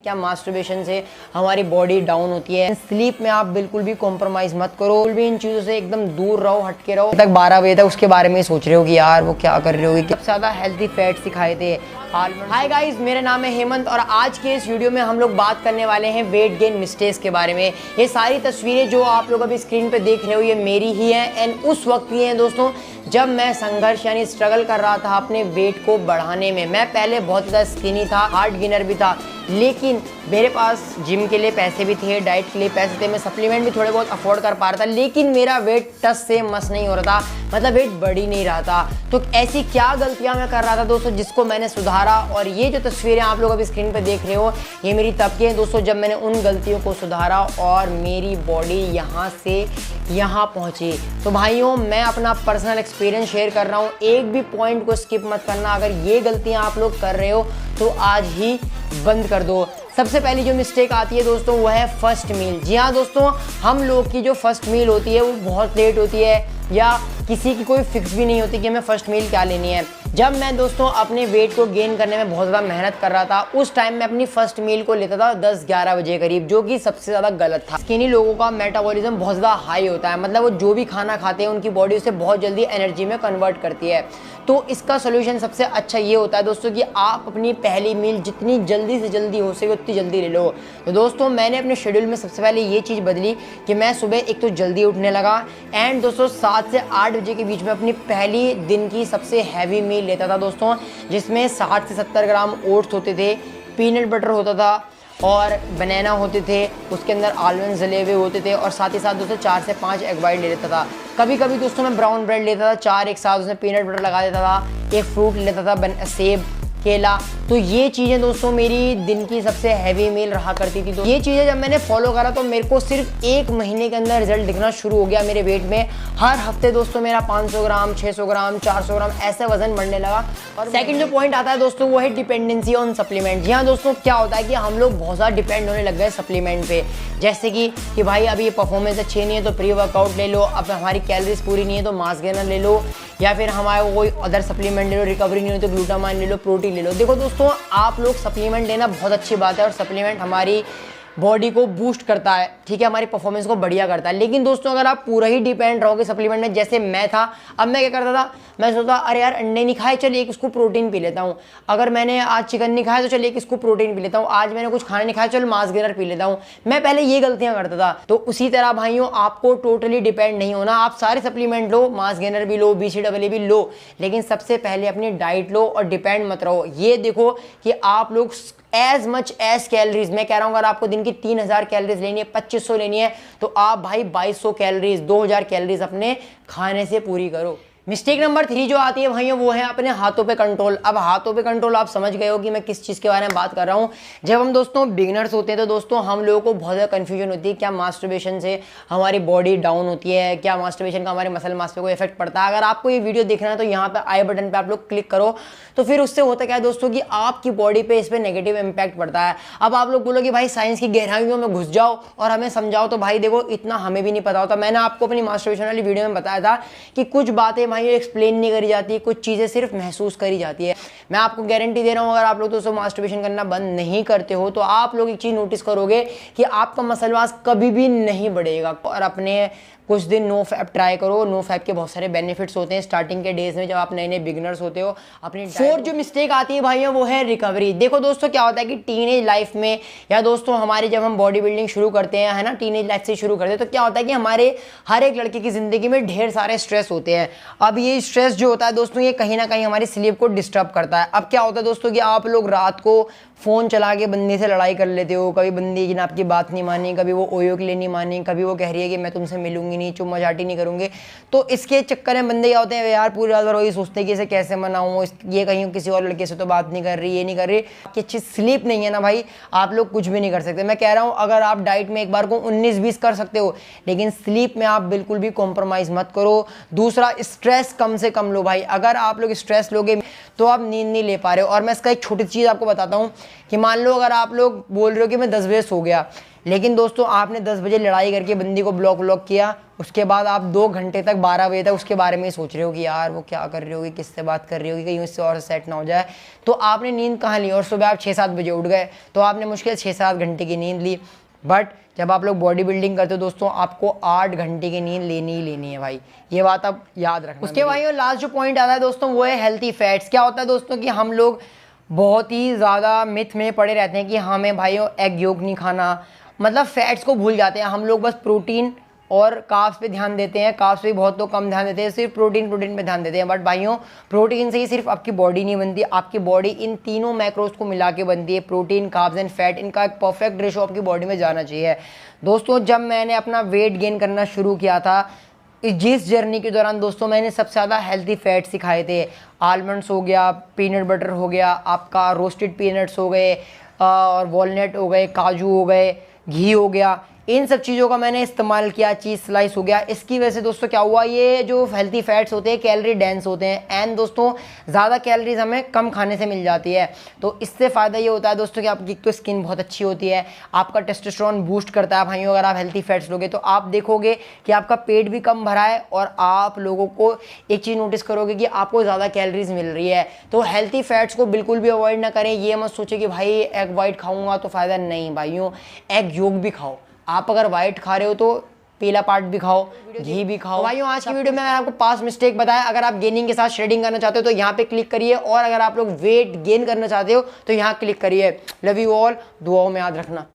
क्या मास्टरबेशन से हमारी बॉडी डाउन होती है। स्लीप में आप बिल्कुल भी कॉम्प्रोमाइज मत करो, बिल्कुल भी इन चीज़ों से एकदम दूर रहो, हटके रहो। तक 12 बजे तक उसके बारे में सोच रहे हो कि यार वो क्या कर रहे होगी। सबसे ज़्यादा हेल्थी फैट्स सिखाए थे। हाय गाइस, मेरा नाम है हेमंत और आज के इस वीडियो में हम लोग बात करने वाले हैं वेट गेन मिस्टेक्स के बारे में। ये सारी तस्वीरें जो आप लोग अभी स्क्रीन पे देख रहे हो ये मेरी ही है एंड उस वक्त की हैं दोस्तों जब मैं संघर्ष यानी स्ट्रगल कर रहा था अपने वेट को बढ़ाने में। मैं पहले बहुत ज़्यादा स्किनी था, हार्ड गेनर भी था, लेकिन मेरे पास जिम के लिए पैसे भी थे, डाइट के लिए पैसे थे, मैं सप्लीमेंट भी थोड़े बहुत अफोर्ड कर पा रहा था, लेकिन मेरा वेट टस से मस नहीं हो रहा था, मतलब वेट बढ़ ही नहीं रहा था। तो ऐसी क्या गलतियां मैं कर रहा था दोस्तों जिसको मैंने सुधारा। और ये जो तस्वीरें आप लोग अभी स्क्रीन पे देख रहे हो ये मेरी तब की हैं दोस्तों जब मैंने उन गलतियों को सुधारा और मेरी बॉडी यहाँ से यहाँ पहुँची। तो भाइयों, मैं अपना पर्सनल एक्सपीरियंस शेयर कर रहा हूँ, एक भी पॉइंट को स्किप मत करना। अगर ये गलतियाँ आप लोग कर रहे हो तो आज ही बंद कर दो। सबसे पहली जो मिस्टेक आती है दोस्तों वो है फर्स्ट मील। जी हाँ दोस्तों, हम लोग की जो फर्स्ट मील होती है वो बहुत लेट होती है या किसी की कोई फिक्स भी नहीं होती कि हमें फर्स्ट मील क्या लेनी है। जब मैं दोस्तों अपने वेट को गेन करने में बहुत ज़्यादा मेहनत कर रहा था उस टाइम मैं अपनी फर्स्ट मील को लेता था 10-11 बजे करीब, जो कि सबसे ज़्यादा गलत था। स्किनी लोगों का मेटाबॉलिज्म बहुत ज़्यादा हाई होता है, मतलब वो जो भी खाना खाते हैं उनकी बॉडी उसे बहुत जल्दी एनर्जी में कन्वर्ट करती है। तो इसका सोल्यूशन सबसे अच्छा ये होता है दोस्तों कि आप अपनी पहली मील जितनी जल्दी से जल्दी हो सके उतनी जल्दी ले लो। तो दोस्तों मैंने अपने शेड्यूल में सबसे पहले ये चीज़ बदली कि मैं सुबह एक तो जल्दी उठने लगा एंड दोस्तों 7 से 8 बजे के बीच में अपनी पहली दिन की सबसे हैवी मील लेता था दोस्तों, जिसमें 60 से 70 ग्राम ओट्स होते थे, पीनट बटर होता था और बनाना होते थे, उसके अंदर आलमंड जले हुए होते थे और साथ ही साथ दोस्तों 4 से 5 एग वाइट ले लेता था। कभी कभी दोस्तों मैं ब्राउन ब्रेड लेता था, 4 एक साथ उसमें पीनट बटर लगा देता था, एक फ्रूट लेता था, सेब, केला। तो ये चीज़ें दोस्तों मेरी दिन की सबसे हैवी मील रहा करती थी। तो ये चीज़ें जब मैंने फॉलो करा तो मेरे को सिर्फ 1 महीने के अंदर रिजल्ट दिखना शुरू हो गया मेरे वेट में। हर हफ्ते दोस्तों मेरा 500 ग्राम, 600 ग्राम, 400 ग्राम ऐसे वजन बढ़ने लगा। और सेकंड जो पॉइंट आता है दोस्तों वो है डिपेंडेंसी ऑन सप्लीमेंट। जी हाँ दोस्तों, क्या होता है कि हम लोग बहुत ज़्यादा डिपेंड होने लग गए सप्लीमेंट पे। जैसे कि भाई अभी ये परफॉर्मेंस अच्छी नहीं है तो प्री वर्कआउट ले लो, अब हमारी कैलोरीज पूरी नहीं है तो मास गेनर ले लो, या फिर हमारे कोई अदर सप्लीमेंट ले लो, रिकवरी नहीं हो तो ग्लूटामाइन ले लो, प्रोटीन ले लो। देखो दोस्तों, आप लोग सप्लीमेंट लेना बहुत अच्छी बात है और सप्लीमेंट हमारी बॉडी को बूस्ट करता है, ठीक है, हमारी परफॉर्मेंस को बढ़िया करता है। लेकिन दोस्तों अगर आप पूरा ही डिपेंड रहोगे सप्लीमेंट में, जैसे मैं था, अब मैं क्या करता था, मैं सोचता अरे यार अंडे नहीं खाए, चल एक इसको प्रोटीन पी लेता हूँ। अगर मैंने आज चिकन नहीं खाया तो चल एक इसको प्रोटीन पी लेता हूँ। आज मैंने कुछ खाना नहीं खाया, चल मास गेनर पी लेता हूँ। मैं पहले ये गलतियाँ करता था। तो उसी तरह भाइयों आपको टोटली डिपेंड नहीं होना, आप सारे सप्लीमेंट लो, मास गेनर भी लो, BCAA भी लो, लेकिन सबसे पहले अपनी डाइट लो और डिपेंड मत रहो। ये देखो कि आप लोग एज मच एज कैलोरीज, मैं कह रहा हूँ अगर आपको दिन की 3000 कैलोरीज लेनी है, 2500 लेनी है, तो आप भाई 2200 कैलोरीज, 2000 कैलोरीज अपने खाने से पूरी करो। मिस्टेक नंबर 3 जो आती है भाइयों वो है अपने हाथों पे कंट्रोल। अब हाथों पे कंट्रोल आप समझ गए हो कि मैं किस चीज़ के बारे में बात कर रहा हूँ। जब हम दोस्तों बिगिनर्स होते हैं तो दोस्तों हम लोगों को बहुत ज़्यादा कन्फ्यूजन होती है, क्या मास्टरबेशन से हमारी बॉडी डाउन होती है, क्या मास्टरबेशन का हमारे मसल मास पे कोई इफेक्ट पड़ता है। अगर आपको ये वीडियो देखना है तो यहाँ पे आई बटन पर आप लोग क्लिक करो, तो फिर उससे होता क्या है दोस्तों कि आपकी बॉडी पे इस पर नेगेटिव इंपैक्ट पड़ता है। अब आप लोग बोलोगे भाई साइंस की गहराइयों में घुस जाओ और हमें समझाओ, तो भाई देखो इतना हमें भी नहीं पता होता। मैंने आपको अपनी मास्टरबेशन वाली वीडियो में बताया था कि कुछ बातें भाई एक्सप्लेन नहीं करी जाती है, कुछ चीज़ें सिर्फ महसूस करी जाती है। मैं आपको गारंटी दे रहा हूँ अगर आप लोग दोस्तों मास्टरबेशन करना बंद नहीं करते हो तो आप लोग एक चीज़ नोटिस करोगे कि आपका मसल मास कभी भी नहीं बढ़ेगा। और अपने कुछ दिन नो फैप ट्राई करो। नो फैप के बहुत सारे बेनिफिट्स होते हैं स्टार्टिंग के डेज में जब आप नए नए बिगिनर्स होते हो। अपनी 4th जो मिस्टेक आती है भाइयों वो है रिकवरी। देखो दोस्तों क्या होता है कि टीनेज लाइफ में या दोस्तों हमारी जब हम बॉडी बिल्डिंग शुरू करते हैं, है ना, टीनेज लाइफ से शुरू करते हैं, तो क्या होता है कि हमारे हर एक लड़के की ज़िंदगी में ढेर सारे स्ट्रेस होते हैं। अब ये स्ट्रेस जो होता है दोस्तों ये कहीं ना कहीं हमारी स्लीप को डिस्टर्ब करता है। अब क्या होता है दोस्तों कि आप लोग रात को फ़ोन चला के बंदी से लड़ाई कर लेते हो, कभी बंदी की ना आपकी बात नहीं मानी, कभी वो ओयो के लिए नहीं मानी, कभी वो कह रही है कि मैं तुमसे मिलूंगी नहीं, चुम्मा चाटी नहीं करूँगी। तो इसके चक्कर में बंदे क्या होते हैं यार पूरी रात भर वही सोचते हैं कि इसे कैसे मनाऊँ, ये कहीं किसी और लड़के से तो बात नहीं कर रही, ये नहीं कर रही। कि अच्छी स्लीप नहीं है ना भाई, आप लोग कुछ भी नहीं कर सकते। मैं कह रहा हूँ अगर आप डाइट में एक बार को 19-20 कर सकते हो, लेकिन स्लीप में आप बिल्कुल भी कॉम्प्रोमाइज़ मत करो। दूसरा, स्ट्रेस कम से कम लो भाई। अगर आप लोग स्ट्रेस लोगे तो आप नींद नहीं ले पा रहे हो। और मैं इसका एक छोटी चीज़ आपको बताता हूँ कि मान लो अगर आप लोग बोल रहे हो कि मैं 10 बजे सो गया, लेकिन दोस्तों आपने 10 बजे लड़ाई करके बंदी को ब्लॉक किया, उसके बाद आप 2 घंटे तक 12 बजे तक उसके बारे में सोच रहे हो कि यार वो क्या कर रही होगी, किससे बात कर रही होगी, कहीं उससे और सेट ना हो जाए, तो आपने नींद कहाँ ली। और सुबह आप 6-7 बजे उठ गए तो आपने मुश्किल 6-7 घंटे की नींद ली। बट जब आप लोग बॉडी बिल्डिंग करते हो दोस्तों, आपको 8 घंटे की नींद लेनी ही लेनी है भाई, ये बात आप याद रखना। उसके भाई लास्ट जो पॉइंट आता है दोस्तों वो है हेल्थी फैट्स। क्या होता है दोस्तों कि हम लोग बहुत ही ज़्यादा मिथ में पड़े रहते हैं कि हमें भाइयों एग योग नहीं खाना, मतलब फैट्स को भूल जाते हैं हम लोग, बस प्रोटीन और कार्ब्स पे ध्यान देते हैं। कार्ब्स पे बहुत लोग कम ध्यान देते हैं, सिर्फ प्रोटीन पे ध्यान देते हैं। बट भाइयों प्रोटीन से ही सिर्फ आपकी बॉडी नहीं बनती, आपकी बॉडी इन तीनों मैक्रोज को मिला के बनती है, प्रोटीन, कार्ब्स एंड फैट। इनका एक परफेक्ट रेशो आपकी बॉडी में जाना चाहिए दोस्तों। जब मैंने अपना वेट गेन करना शुरू किया था, जिस जर्नी के दौरान दोस्तों मैंने सबसे ज़्यादा हेल्थी फैट सिखाए थे, आलमंड्स हो गया, पीनट बटर हो गया, आपका रोस्टेड पीनट्स हो गए, और वॉलनट हो गए, काजू हो गए, घी हो गया, इन सब चीज़ों का मैंने इस्तेमाल किया, चीज़ स्लाइस हो गया। इसकी वजह से दोस्तों क्या हुआ, ये जो हेल्थी फैट्स होते हैं कैलोरी डेंस होते हैं, एंड दोस्तों ज़्यादा कैलोरीज हमें कम खाने से मिल जाती है। तो इससे फ़ायदा ये होता है दोस्तों कि आपकी तो स्किन बहुत अच्छी होती है, आपका टेस्टोस्टेरोन बूस्ट करता है भाइयों। अगर आप हेल्थी फैट्स लोगे तो आप देखोगे कि आपका पेट भी कम भरा है, और आप लोगों को एक चीज़ नोटिस करोगे कि आपको ज़्यादा कैलोरीज मिल रही है। तो हेल्थी फैट्स को बिल्कुल भी अवॉइड ना करें। ये मत सोचे कि भाई एग वाइट खाऊंगा तो फ़ायदा नहीं भाइयों, एग योग भी खाओ। आप अगर वाइट खा रहे हो तो पीला पार्ट भी खाओ, घी भी खाओ। भाइयों आज की वीडियो में मैंने आपको 5 मिस्टेक बताया। अगर आप गेनिंग के साथ शेडिंग करना चाहते हो तो यहाँ पे क्लिक करिए, और अगर आप लोग वेट गेन करना चाहते हो तो यहाँ क्लिक करिए। लव यू ऑल, दुआओं में याद रखना।